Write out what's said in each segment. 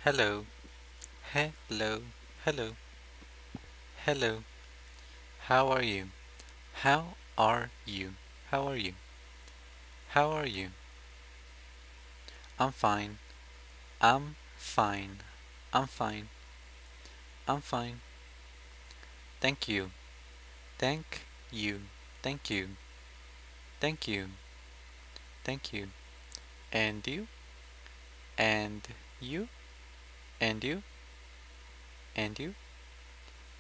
Hello, hello, hello, hello. How are you? How are you? How are you? How are you? I'm fine. I'm fine. I'm fine. I'm fine. Thank you. Thank you. Thank you. Thank you. Thank you. And you? And you? And you? And you?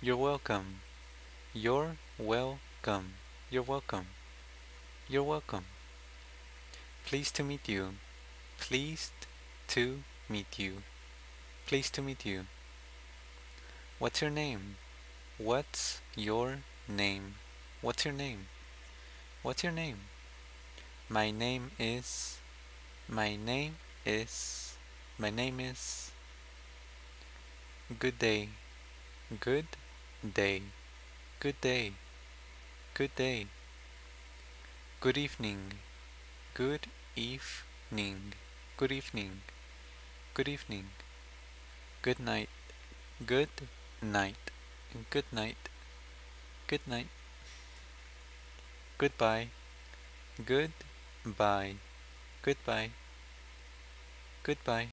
You're welcome. You're welcome. You're welcome. You're welcome. Pleased to meet you. Pleased to meet you. Pleased to meet you. What's your name? What's your name? What's your name? What's your name? My name is. My name is. My name is. Good day. Good day. Good day. Good day. Good evening. Good evening. Good evening. Good evening. Good night. Good night. Good night. Good night. Goodbye. Goodbye. Goodbye. Goodbye.